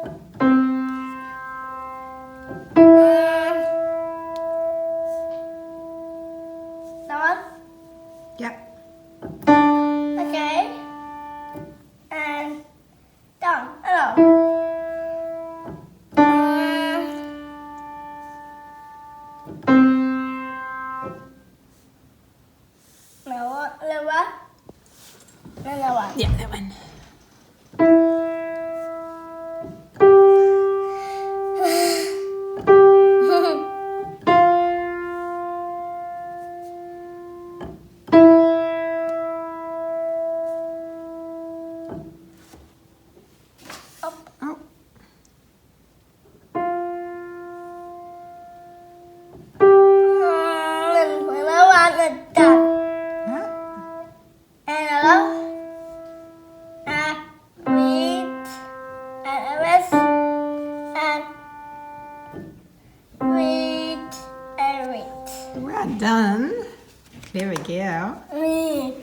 That one? Yep. Okay. And down. Hello. Lower. Lower. Yeah, that one. Up. Oh. Lower and down. Yeah. And hello. And read. And rest. And read. And read. Well done. There we go. Read.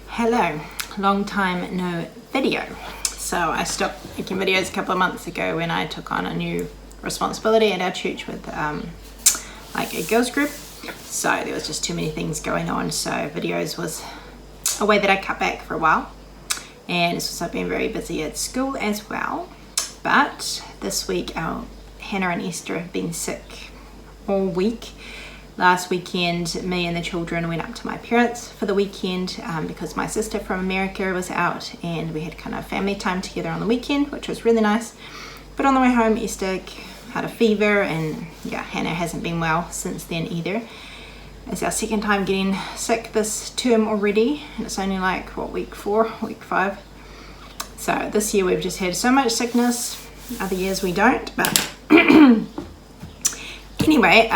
Hello. Long time no video. So I stopped making videos a couple of months ago when I took on a new responsibility at our church with like a girls group. So there was just too many things going on. So videos was a way that I cut back for a while. And it's also been very busy at school as well. But this week our Hannah and Esther have been sick all week. Last weekend, me and the children went up to my parents for the weekend because my sister from America was out and we had kind of family time together on the weekend, which was really nice. But on the way home, Esther had a fever and yeah, Hannah hasn't been well since then either. It's our second time getting sick this term already. And it's only like, what, week 4, week 5. So this year we've just had so much sickness. Other years we don't, but anyway,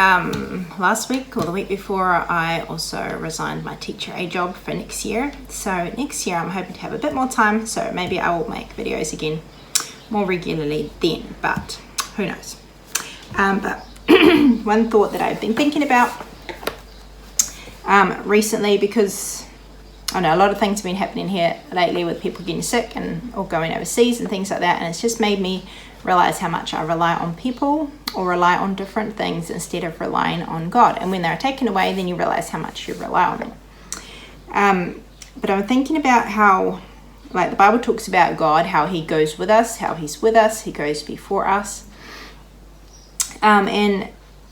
last week or the week before, I also resigned my teacher aide job for next year. So next year I'm hoping to have a bit more time, so maybe I will make videos again more regularly then, but who knows. But one thought that I've been thinking about recently, because I know a lot of things have been happening here lately with people getting sick and or going overseas and things like that, and it's just made me realize how much I rely on people or rely on different things instead of relying on God. And when they're taken away, then you realize how much you rely on them. But I'm thinking about how, like, the Bible talks about God, how he goes with us, how he's with us, he goes before us. And,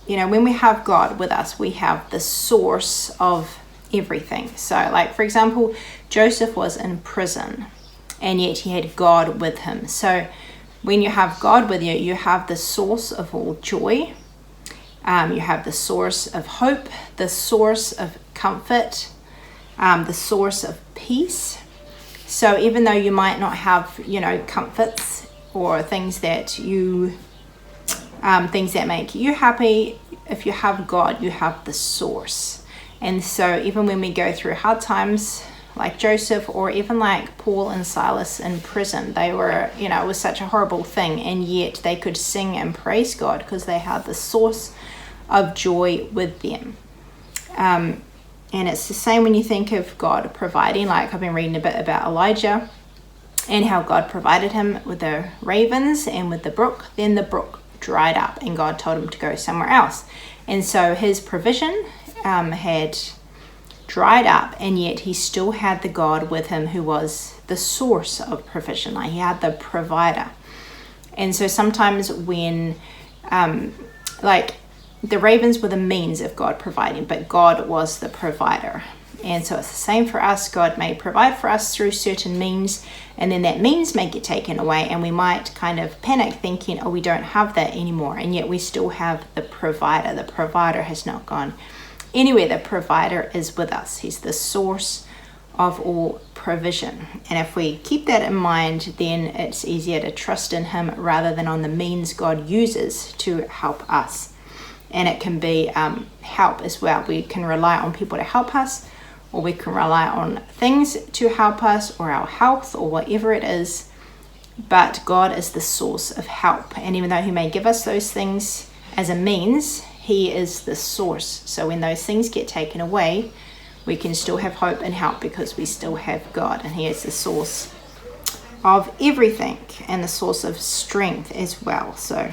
you know, when we have God with us, we have the source of everything. So, like, for example, Joseph was in prison and yet he had God with him. So when you have God with you, you have the source of all joy. You have the source of hope, the source of comfort, the source of peace. So even though you might not have, you know, comforts or things that you, things that make you happy, if you have God, you have the source. And so even when we go through hard times, like Joseph, or even like Paul and Silas in prison, they were, you know, it was such a horrible thing, and yet they could sing and praise God because they had the source of joy with them. And it's the same when you think of God providing. Like, I've been reading a bit about Elijah and how God provided him with the ravens and with the brook. Then the brook dried up and God told him to go somewhere else. And so his provision had dried up, and yet he still had the God with him who was the source of provision. Like, he had the provider. And so sometimes when like the ravens were the means of God providing, but God was the provider. And so it's the same for us. God may provide for us through certain means, and then that means may get taken away, and we might kind of panic thinking, oh, we don't have that anymore. And yet we still have the provider. The provider has not gone anywhere. The provider is with us. He's the source of all provision. And if we keep that in mind, then it's easier to trust in him rather than on the means God uses to help us. And it can be help as well. We can rely on people to help us, or we can rely on things to help us, or our health, or whatever it is. But God is the source of help. And even though he may give us those things as a means, he is the source. So when those things get taken away, we can still have hope and help because we still have God, and he is the source of everything and the source of strength as well. So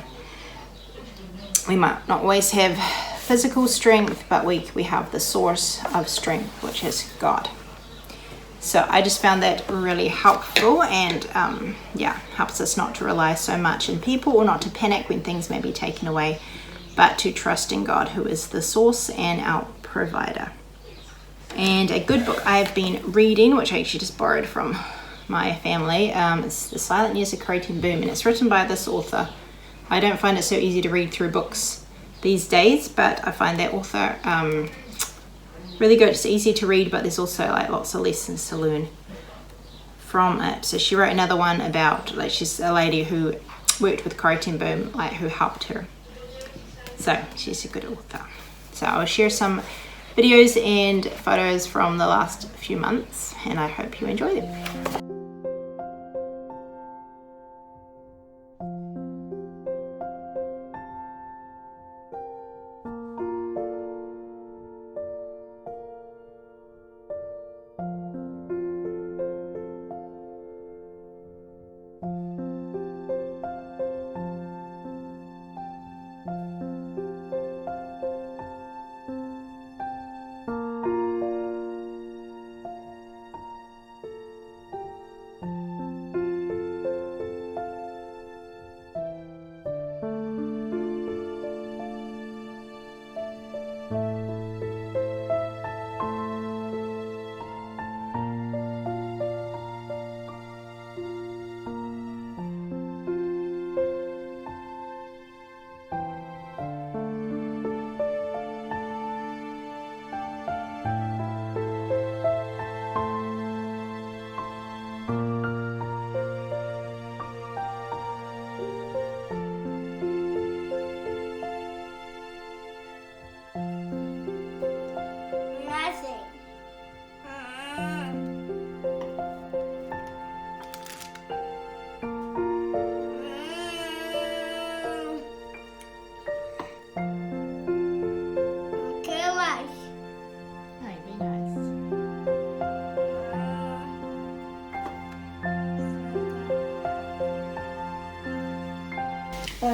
we might not always have physical strength, but we have the source of strength, which is God. So I just found that really helpful, and helps us not to rely so much on people or not to panic when things may be taken away, but to trust in God, who is the source and our provider. And a good book I've been reading, which I actually just borrowed from my family, it's The Silent Years of Creating Boom, and it's written by this author. I don't find it so easy to read through books these days, but I find that author really good. It's easy to read, but there's also like lots of lessons to learn from it. So she wrote another one about, like, she's a lady who worked with Creating Boom, like, who helped her. So she's a good author. So I'll share some videos and photos from the last few months, and I hope you enjoy them.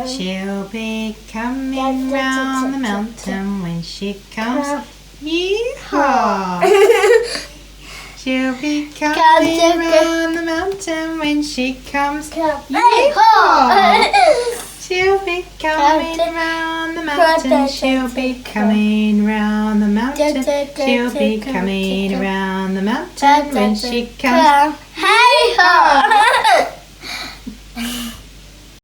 She'll be coming round the mountain when she comes. Yeehaw! She'll be coming round the mountain when she comes. Yeehaw! She'll be coming round the mountain. She'll be coming round the mountain. She'll be coming round the mountain when she comes. Hey ho!